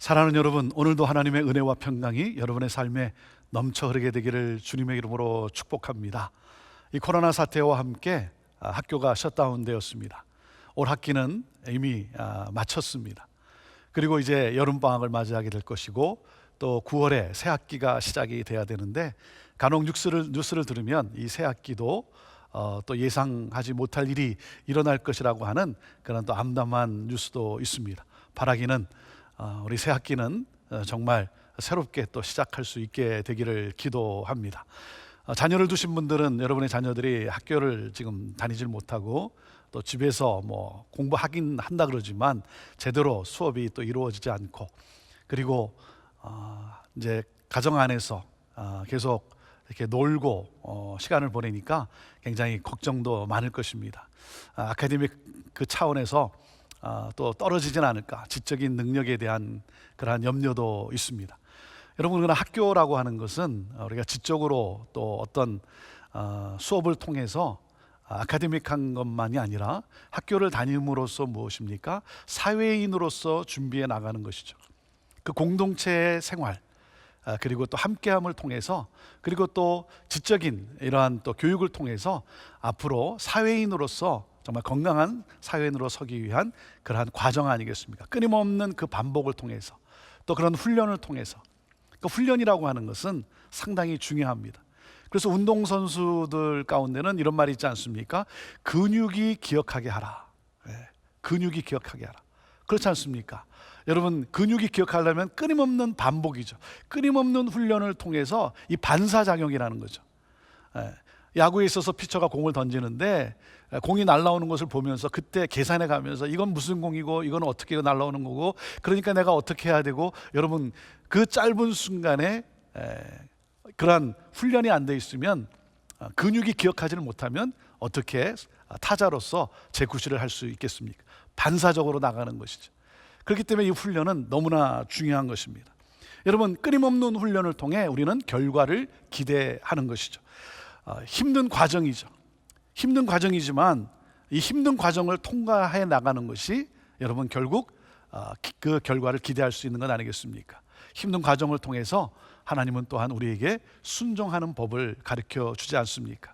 사랑하는 여러분, 오늘도 하나님의 은혜와 평강이 여러분의 삶에 넘쳐 흐르게 되기를 주님의 이름으로 축복합니다. 이 코로나 사태와 함께 학교가 셧다운 되었습니다. 올 학기는 이미 마쳤습니다. 그리고 이제 여름방학을 맞이하게 될 것이고, 또 9월에 새 학기가 시작이 돼야 되는데, 간혹 뉴스를 들으면 이 새 학기도 또 예상하지 못할 일이 일어날 것이라고 하는 그런 또 암담한 뉴스도 있습니다. 바라기는 우리 새 학기는 정말 새롭게 또 시작할 수 있게 되기를 기도합니다. 자녀를 두신 분들은 여러분의 자녀들이 학교를 지금 다니질 못하고 또 집에서 뭐 공부하긴 한다 그러지만 제대로 수업이 또 이루어지지 않고, 그리고 이제 가정 안에서 계속 이렇게 놀고 시간을 보내니까 굉장히 걱정도 많을 것입니다. 아카데믹 그 차원에서 또 떨어지진 않을까, 지적인 능력에 대한 그러한 염려도 있습니다. 여러분, 그러나 학교라고 하는 것은 우리가 지적으로 또 어떤 수업을 통해서 아카데믹한 것만이 아니라 학교를 다님으로써 무엇입니까? 사회인으로서 준비해 나가는 것이죠. 그 공동체의 생활, 그리고 또 함께함을 통해서, 그리고 또 지적인 이러한 또 교육을 통해서 앞으로 사회인으로서 정말 건강한 사회인으로 서기 위한 그러한 과정 아니겠습니까? 끊임없는 그 반복을 통해서, 또 그런 훈련을 통해서. 그 훈련이라고 하는 것은 상당히 중요합니다. 그래서 운동선수들 가운데는 이런 말이 있지 않습니까? 근육이 기억하게 하라. 근육이 기억하게 하라. 그렇지 않습니까? 여러분, 근육이 기억하려면 끊임없는 반복이죠. 끊임없는 훈련을 통해서 이 반사작용이라는 거죠. 야구에 있어서 피처가 공을 던지는데 공이 날아오는 것을 보면서 그때 계산해 가면서 이건 무슨 공이고 이건 어떻게 날아오는 거고, 그러니까 내가 어떻게 해야 되고, 여러분 그 짧은 순간에 그러한 훈련이 안 돼 있으면, 근육이 기억하지를 못하면 어떻게 타자로서 제구실을 할 수 있겠습니까? 반사적으로 나가는 것이죠. 그렇기 때문에 이 훈련은 너무나 중요한 것입니다. 여러분, 끊임없는 훈련을 통해 우리는 결과를 기대하는 것이죠. 힘든 과정이죠. 힘든 과정이지만 이 힘든 과정을 통과해 나가는 것이 여러분 결국 그 결과를 기대할 수 있는 건 아니겠습니까? 힘든 과정을 통해서 하나님은 또한 우리에게 순종하는 법을 가르쳐 주지 않습니까?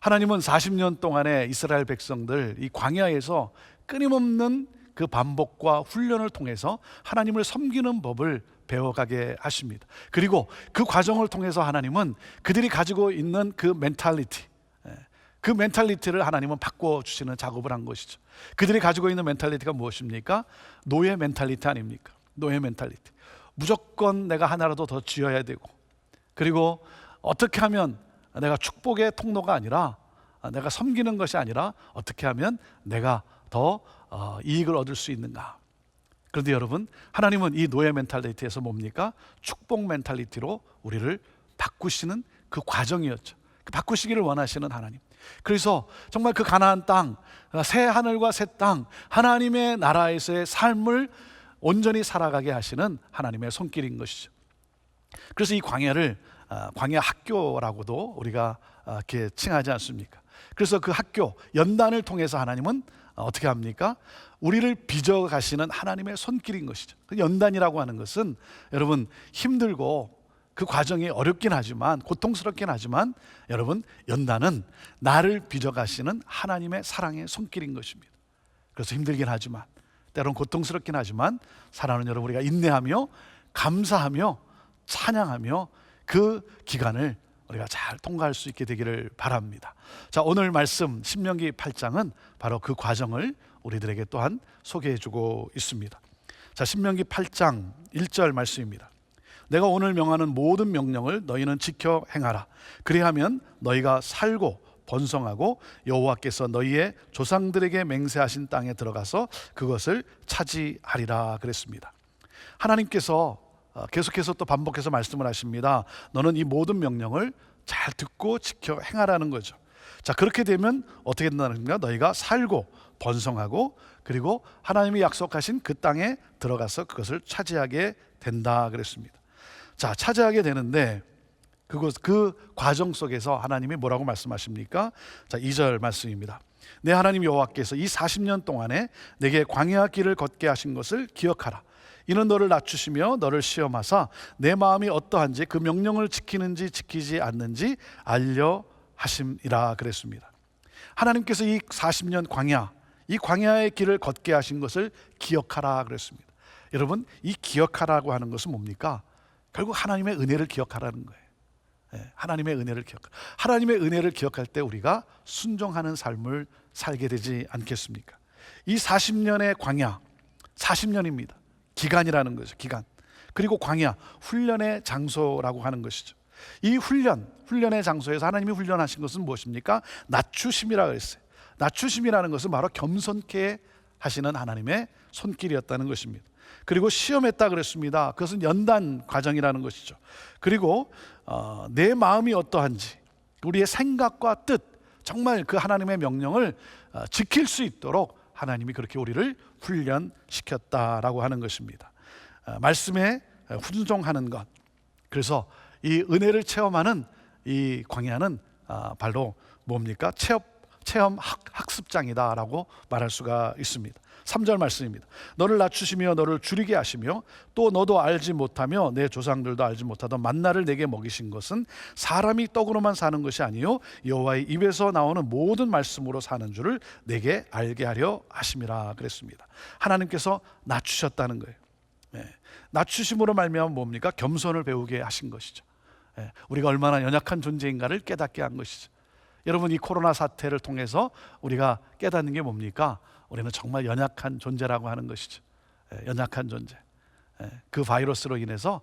하나님은 40년 동안의 이스라엘 백성들 이 광야에서 끊임없는 그 반복과 훈련을 통해서 하나님을 섬기는 법을 배워가게 하십니다. 그리고 그 과정을 통해서 하나님은 그들이 가지고 있는 그 멘탈리티, 그 멘탈리티를 하나님은 바꿔주시는 작업을 한 것이죠. 그들이 가지고 있는 멘탈리티가 무엇입니까? 노예 멘탈리티 아닙니까? 노예 멘탈리티. 무조건 내가 하나라도 더 쥐어야 되고, 그리고 어떻게 하면 내가 축복의 통로가 아니라, 내가 섬기는 것이 아니라 어떻게 하면 내가 더 이익을 얻을 수 있는가. 그런데 여러분, 하나님은 이 노예 멘탈리티에서 뭡니까? 축복 멘탈리티로 우리를 바꾸시는 그 과정이었죠. 바꾸시기를 원하시는 하나님. 그래서 정말 그 가나안 땅, 새 하늘과 새 땅, 하나님의 나라에서의 삶을 온전히 살아가게 하시는 하나님의 손길인 것이죠. 그래서 이 광야를 광야 학교라고도 우리가 이렇게 칭하지 않습니까? 그래서 그 학교 연단을 통해서 하나님은 어떻게 합니까? 우리를 빚어 가시는 하나님의 손길인 것이죠. 연단이라고 하는 것은 여러분 힘들고 그 과정이 어렵긴 하지만, 고통스럽긴 하지만, 여러분 연단은 나를 빚어 가시는 하나님의 사랑의 손길인 것입니다. 그래서 힘들긴 하지만, 때로는 고통스럽긴 하지만, 사랑하는 여러분, 우리가 인내하며 감사하며 찬양하며 그 기간을 우리가 잘 통과할 수 있게 되기를 바랍니다. 자, 오늘 말씀 신명기 8장은 바로 그 과정을 우리들에게 또한 소개해주고 있습니다. 자, 신명기 8장 1절 말씀입니다. 내가 오늘 명하는 모든 명령을 너희는 지켜 행하라. 그리하면 너희가 살고 번성하고 여호와께서 너희의 조상들에게 맹세하신 땅에 들어가서 그것을 차지하리라 그랬습니다. 하나님께서 계속해서 또 반복해서 말씀을 하십니다. 너는 이 모든 명령을 잘 듣고 지켜 행하라는 거죠. 자, 그렇게 되면 어떻게 된다는가? 너희가 살고 번성하고, 그리고 하나님이 약속하신 그 땅에 들어가서 그것을 차지하게 된다 그랬습니다. 자, 차지하게 되는데 그 과정 속에서 하나님이 뭐라고 말씀하십니까? 자, 2절 말씀입니다. 내 하나님 여호와께서 이 40년 동안에 내게 광야 길을 걷게 하신 것을 기억하라. 이는 너를 낮추시며 너를 시험하사 내 마음이 어떠한지 그 명령을 지키는지 지키지 않는지 알려 하심이라 그랬습니다. 하나님께서 이 40년 광야, 이 광야의 길을 걷게 하신 것을 기억하라 그랬습니다. 여러분, 이 기억하라고 하는 것은 뭡니까? 결국 하나님의 은혜를 기억하라는 거예요. 하나님의 은혜를 하나님의 은혜를 기억할 때 우리가 순종하는 삶을 살게 되지 않겠습니까? 이 40년의 광야, 40년입니다. 기간이라는 거죠. 기간. 그리고 광야, 훈련의 장소라고 하는 것이죠. 이 훈련의 장소에서 하나님이 훈련하신 것은 무엇입니까? 낮추심이라고 했어요. 낮추심이라는 것은 바로 겸손케 하시는 하나님의 손길이었다는 것입니다. 그리고 시험했다 그랬습니다. 그것은 연단 과정이라는 것이죠. 그리고 내 마음이 어떠한지, 우리의 생각과 뜻, 정말 그 하나님의 명령을 지킬 수 있도록 하나님이 그렇게 우리를 훈련시켰다라고 하는 것입니다. 말씀에 순종하는 것. 그래서 이 은혜를 체험하는 이 광야는 바로 뭡니까? 체험 학습장이다라고 말할 수가 있습니다. 3절 말씀입니다. 너를 낮추시며 너를 줄이게 하시며 또 너도 알지 못하며 내 조상들도 알지 못하던 만나를 내게 먹이신 것은 사람이 떡으로만 사는 것이 아니요 여호와의 입에서 나오는 모든 말씀으로 사는 줄을 내게 알게 하려 하심이라 그랬습니다. 하나님께서 낮추셨다는 거예요. 낮추심으로 말미암아 뭡니까? 겸손을 배우게 하신 것이죠. 우리가 얼마나 연약한 존재인가를 깨닫게 한 것이죠. 여러분, 이 코로나 사태를 통해서 우리가 깨닫는 게 뭡니까? 우리는 정말 연약한 존재라고 하는 것이죠. 연약한 존재. 그 바이러스로 인해서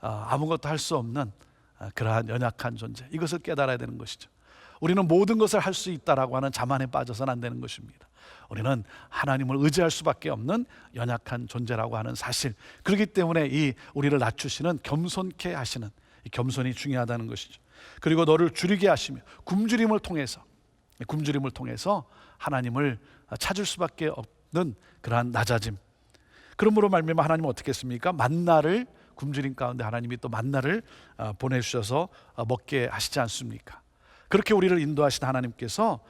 아무것도 할 수 없는 그러한 연약한 존재, 이것을 깨달아야 되는 것이죠. 우리는 모든 것을 할 수 있다라고 하는 자만에 빠져서는 안 되는 것입니다. 우리는 하나님을 의지할 수밖에 없는 연약한 존재라고 하는 사실, 그렇기 때문에 이 우리를 낮추시는 겸손케 하시는 이 겸손이 중요하다는 것이죠. 그리고 너를 줄이게 하시며 굶주림을 통해서 하나님을 찾을 수밖에 없는 그러한 낮아짐. 그러므로 말미암아 하나님은 어떻게 했습니까? 만나를, 굶주림 가운데 하나님이 또 만나를 보내주셔서 먹게 하시지 않습니까? 그렇게 우리를 인도하신 하나님께서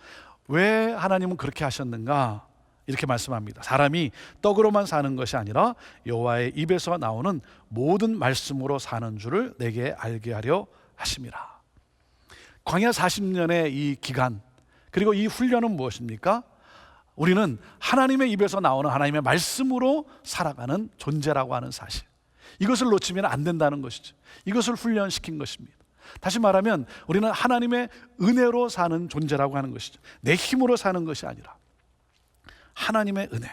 왜 하나님은 그렇게 하셨는가? 이렇게 말씀합니다. 사람이 떡으로만 사는 것이 아니라 여호와의 입에서 나오는 모든 말씀으로 사는 줄을 내게 알게 하려 하심이라. 광야 40년의 이 기간, 그리고 이 훈련은 무엇입니까? 우리는 하나님의 입에서 나오는 하나님의 말씀으로 살아가는 존재라고 하는 사실, 이것을 놓치면 안 된다는 것이죠. 이것을 훈련시킨 것입니다. 다시 말하면 우리는 하나님의 은혜로 사는 존재라고 하는 것이죠. 내 힘으로 사는 것이 아니라 하나님의 은혜.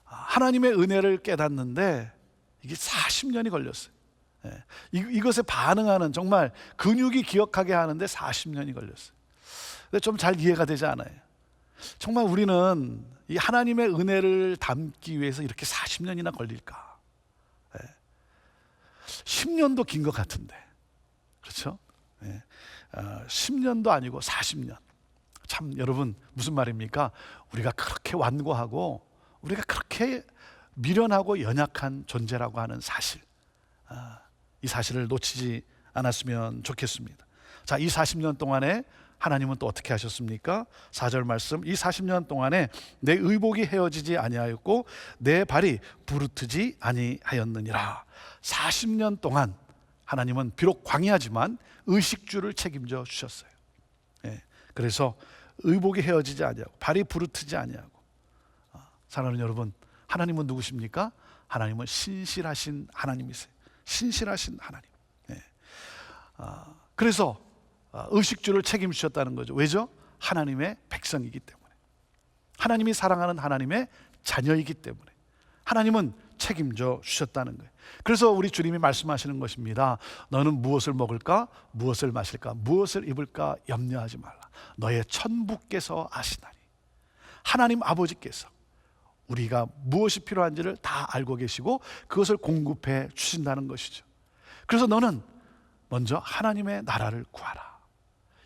하나님의 은혜를 깨닫는데 이게 40년이 걸렸어요. 이것에 반응하는, 정말 근육이 기억하게 하는데 40년이 걸렸어요. 근데 좀 잘 이해가 되지 않아요. 정말 우리는 이 하나님의 은혜를 담기 위해서 이렇게 40년이나 걸릴까? 10년도 긴 것 같은데, 그렇죠? 10년도 아니고 40년. 참 여러분, 무슨 말입니까? 우리가 그렇게 완고하고 우리가 그렇게 미련하고 연약한 존재라고 하는 사실, 이 사실을 놓치지 않았으면 좋겠습니다. 자, 이 40년 동안에 하나님은 또 어떻게 하셨습니까? 4절 말씀, 이 40년 동안에 내 의복이 헤어지지 아니하였고 내 발이 부르트지 아니하였느니라. 40년 동안 하나님은 비록 광야지만 의식주를 책임져 주셨어요. 그래서 의복이 헤어지지 아니하고 발이 부르트지 아니하고. 사랑하는 여러분, 하나님은 누구십니까? 하나님은 신실하신 하나님이세요. 신실하신 하나님. 그래서 의식주를 책임지셨다는 거죠. 왜죠? 하나님의 백성이기 때문에, 하나님이 사랑하는 하나님의 자녀이기 때문에 하나님은 책임져 주셨다는 거예요. 그래서 우리 주님이 말씀하시는 것입니다. 너는 무엇을 먹을까? 무엇을 마실까? 무엇을 입을까? 염려하지 말라. 너의 천부께서 아시나니. 하나님 아버지께서 우리가 무엇이 필요한지를 다 알고 계시고 그것을 공급해 주신다는 것이죠. 그래서 너는 먼저 하나님의 나라를 구하라.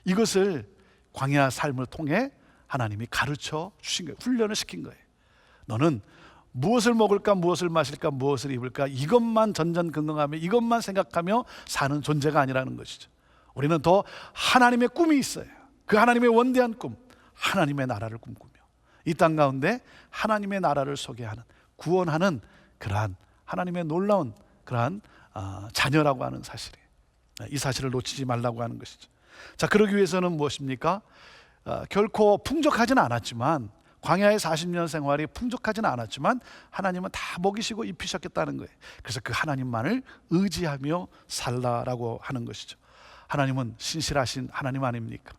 이것을 광야 삶을 통해 하나님이 가르쳐 주신 거예요. 훈련을 시킨 거예요. 너는 무엇을 먹을까, 무엇을 마실까, 무엇을 입을까, 이것만 전전긍긍하며 이것만 생각하며 사는 존재가 아니라는 것이죠. 우리는 더 하나님의 꿈이 있어요. 그 하나님의 원대한 꿈, 하나님의 나라를 꿈꾸며 이 땅 가운데 하나님의 나라를 소개하는, 구원하는 그러한 하나님의 놀라운 그러한 자녀라고 하는 사실이에요. 이 사실을 놓치지 말라고 하는 것이죠. 자, 그러기 위해서는 무엇입니까? 결코 풍족하지는 않았지만, 광야의 40년 생활이 풍족하지는 않았지만 하나님은 다 먹이시고 입히셨겠다는 거예요. 그래서 그 하나님만을 의지하며 살라라고 하는 것이죠. 하나님은 신실하신 하나님 아닙니까?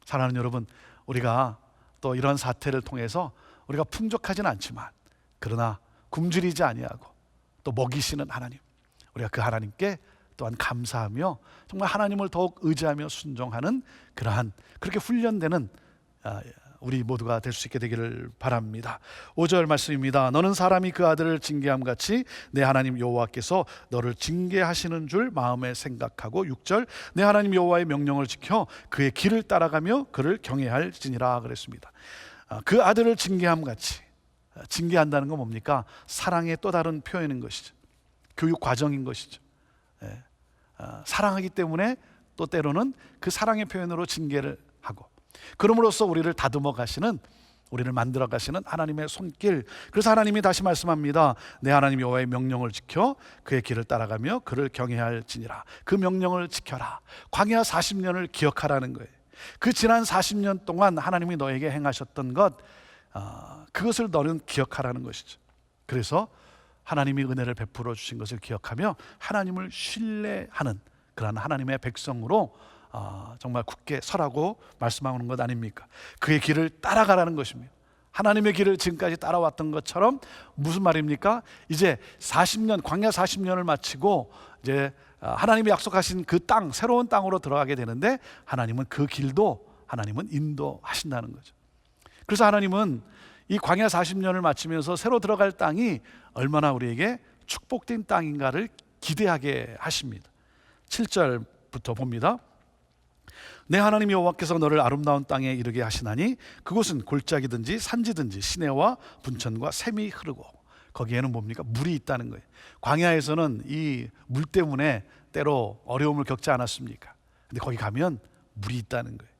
사랑하는 여러분, 우리가 또 이런 사태를 통해서 우리가 풍족하지는 않지만, 그러나 굶주리지 아니하고 또 먹이시는 하나님, 우리가 그 하나님께 또한 감사하며 정말 하나님을 더욱 의지하며 순종하는 그러한, 그렇게 훈련되는 우리 모두가 될 수 있게 되기를 바랍니다. 5절 말씀입니다. 너는 사람이 그 아들을 징계함 같이 내 하나님 여호와께서 너를 징계하시는 줄 마음에 생각하고, 6절 내 하나님 여호와의 명령을 지켜 그의 길을 따라가며 그를 경외할지니라 그랬습니다. 그 아들을 징계함 같이, 징계한다는 건 뭡니까? 사랑의 또 다른 표현인 것이죠. 교육 과정인 것이죠. 사랑하기 때문에 또 때로는 그 사랑의 표현으로 징계를 하고, 그럼으로써 우리를 다듬어 가시는, 우리를 만들어 가시는 하나님의 손길. 그래서 하나님이 다시 말씀합니다. 내 하나님 여호와의 명령을 지켜 그의 길을 따라가며 그를 경외할지니라. 그 명령을 지켜라. 광야 40년을 기억하라는 거예요. 그 지난 40년 동안 하나님이 너에게 행하셨던 것, 그것을 너는 기억하라는 것이죠. 그래서 하나님이 은혜를 베풀어 주신 것을 기억하며 하나님을 신뢰하는 그런 하나님의 백성으로 정말 굳게 서라고 말씀하는 것 아닙니까? 그의 길을 따라가라는 것입니다. 하나님의 길을 지금까지 따라왔던 것처럼, 무슨 말입니까? 이제 40년, 광야 40년을 마치고 이제 하나님이 약속하신 그 땅, 새로운 땅으로 들어가게 되는데, 하나님은 그 길도 하나님은 인도하신다는 거죠. 그래서 하나님은 이 광야 40년을 마치면서 새로 들어갈 땅이 얼마나 우리에게 축복된 땅인가를 기대하게 하십니다. 7절부터 봅니다. 내 하나님 여호와께서 너를 아름다운 땅에 이르게 하시나니 그곳은 골짜기든지 산지든지 시내와 분천과 샘이 흐르고, 거기에는 뭡니까? 물이 있다는 거예요. 광야에서는 이 물 때문에 때로 어려움을 겪지 않았습니까? 근데 거기 가면 물이 있다는 거예요.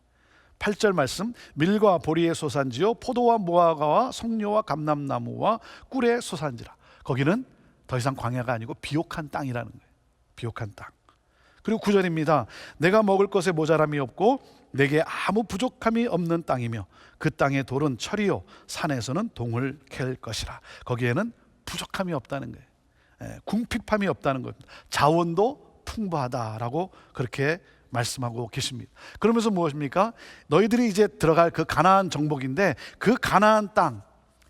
8절 말씀, 밀과 보리의 소산지요 포도와 무화과와 석류와 감람나무와 꿀의 소산지라. 거기는 더 이상 광야가 아니고 비옥한 땅이라는 거예요. 비옥한 땅. 그리고 9절입니다. 내가 먹을 것에 모자람이 없고 내게 아무 부족함이 없는 땅이며 그 땅의 돌은 철이요 산에서는 동을 캘 것이라. 거기에는 부족함이 없다는 거예요. 궁핍함이 없다는 겁니다. 자원도 풍부하다라고 그렇게 말씀하고 계십니다. 그러면서 무엇입니까? 너희들이 이제 들어갈 그 가나안 정복인데, 그 가나안 땅,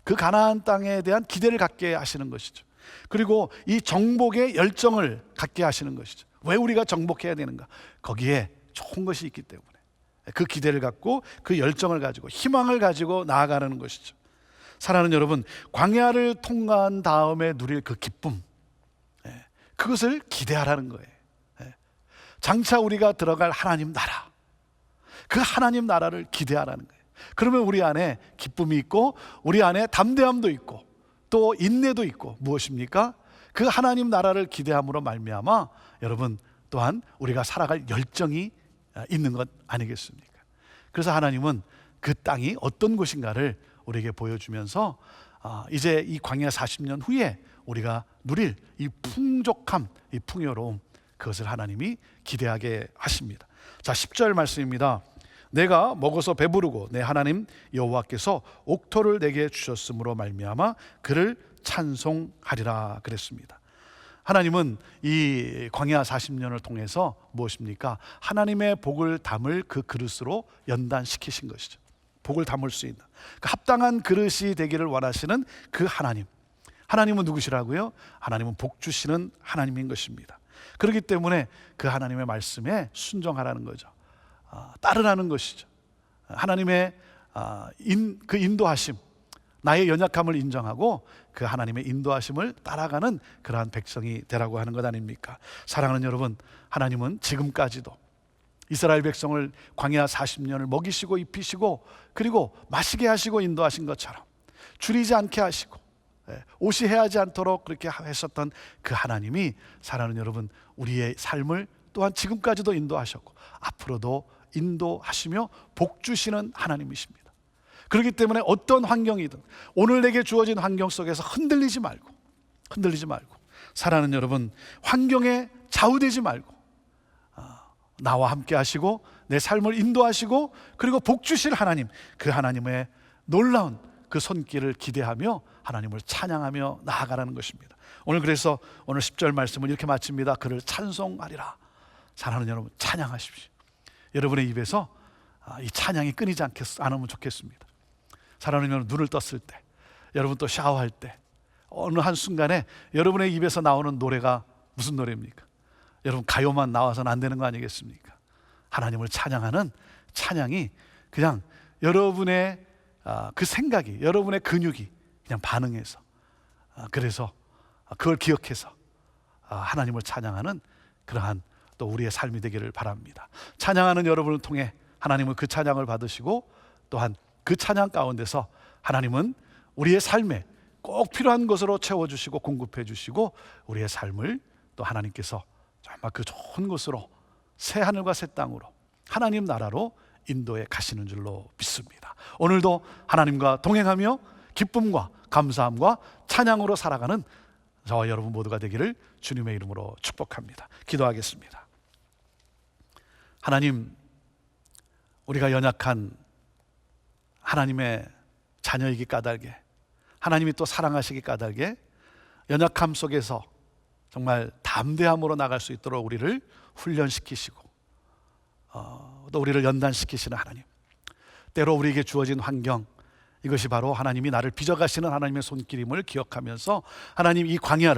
그 가나안 땅에 대한 기대를 갖게 하시는 것이죠. 그리고 이 정복의 열정을 갖게 하시는 것이죠. 왜 우리가 정복해야 되는가? 거기에 좋은 것이 있기 때문에 그 기대를 갖고 그 열정을 가지고 희망을 가지고 나아가는 것이죠. 사랑하는 여러분, 광야를 통과한 다음에 누릴 그 기쁨, 그것을 기대하라는 거예요. 장차 우리가 들어갈 하나님 나라, 그 하나님 나라를 기대하라는 거예요. 그러면 우리 안에 기쁨이 있고 우리 안에 담대함도 있고 또 인내도 있고, 무엇입니까? 그 하나님 나라를 기대함으로 말미암아 여러분 또한 우리가 살아갈 열정이 있는 것 아니겠습니까? 그래서 하나님은 그 땅이 어떤 곳인가를 우리에게 보여주면서 이제 이 광야 40년 후에 우리가 누릴 이 풍족함, 이 풍요로움, 그것을 하나님이 기대하게 하십니다. 자, 10절 말씀입니다. 내가 먹어서 배부르고 내 하나님 여호와께서 옥토를 내게 주셨으므로 말미암아 그를 찬송하리라 그랬습니다. 하나님은 이 광야 40년을 통해서 무엇입니까? 하나님의 복을 담을 그 그릇으로 연단시키신 것이죠. 복을 담을 수 있는 그 합당한 그릇이 되기를 원하시는 그 하나님. 하나님은 누구시라고요? 하나님은 복 주시는 하나님인 것입니다. 그렇기 때문에 그 하나님의 말씀에 순종하라는 거죠. 따르라는 것이죠. 하나님의 그 인도하심, 나의 연약함을 인정하고 그 하나님의 인도하심을 따라가는 그러한 백성이 되라고 하는 것 아닙니까? 사랑하는 여러분, 하나님은 지금까지도 이스라엘 백성을 광야 40년을 먹이시고 입히시고 그리고 마시게 하시고 인도하신 것처럼 줄이지 않게 하시고 옷이 해하지 않도록 그렇게 하셨던 그 하나님이, 사랑하는 여러분, 우리의 삶을 또한 지금까지도 인도하셨고 앞으로도 인도하시며 복 주시는 하나님이십니다. 그렇기 때문에 어떤 환경이든 오늘 내게 주어진 환경 속에서 흔들리지 말고 사랑하는 여러분, 환경에 좌우되지 말고 나와 함께 하시고 내 삶을 인도하시고 그리고 복 주실 하나님, 그 하나님의 놀라운 그 손길을 기대하며 하나님을 찬양하며 나아가라는 것입니다. 오늘 그래서 오늘 10절 말씀을 이렇게 마칩니다. 그를 찬송하리라. 사랑하는 여러분, 찬양하십시오. 여러분의 입에서 이 찬양이 끊이지 않으면 좋겠습니다. 사랑하는 여러분, 눈을 떴을 때, 여러분 또 샤워할 때, 어느 한순간에 여러분의 입에서 나오는 노래가 무슨 노래입니까? 여러분, 가요만 나와서는 안 되는 거 아니겠습니까? 하나님을 찬양하는 찬양이 그냥 여러분의 그 생각이, 여러분의 근육이 그냥 반응해서, 그래서 그걸 기억해서 하나님을 찬양하는 그러한 또 우리의 삶이 되기를 바랍니다. 찬양하는 여러분을 통해 하나님은 그 찬양을 받으시고, 또한 그 찬양 가운데서 하나님은 우리의 삶에 꼭 필요한 것으로 채워주시고 공급해 주시고, 우리의 삶을 또 하나님께서 정말 그 좋은 곳으로, 새 하늘과 새 땅으로, 하나님 나라로 인도해 가시는 줄로 믿습니다. 오늘도 하나님과 동행하며 기쁨과 감사함과 찬양으로 살아가는 저와 여러분 모두가 되기를 주님의 이름으로 축복합니다. 기도하겠습니다. 하나님, 우리가 연약한 하나님의 자녀이기 까닭에, 하나님이 또 사랑하시기 까닭에 연약함 속에서 정말 담대함으로 나갈 수 있도록 우리를 훈련시키시고 또 우리를 연단시키시는 하나님, 때로 우리에게 주어진 환경, 이것이 바로 하나님이 나를 빚어가시는 하나님의 손길임을 기억하면서 하나님, 이 광야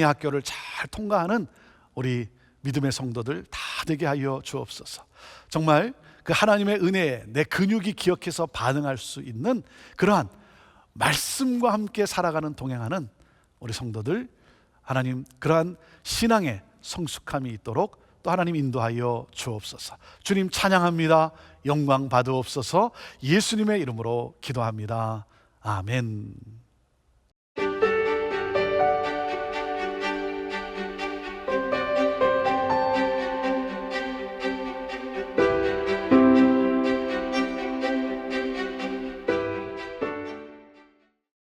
학교를 잘 통과하는 우리 믿음의 성도들 다 되게 하여 주옵소서. 정말 그 하나님의 은혜에 내 근육이 기억해서 반응할 수 있는 그러한 말씀과 함께 살아가는, 동행하는 우리 성도들, 하나님, 그러한 신앙의 성숙함이 있도록 또 하나님 인도하여 주옵소서. 주님 찬양합니다. 영광 받으옵소서. 예수님의 이름으로 기도합니다. 아멘.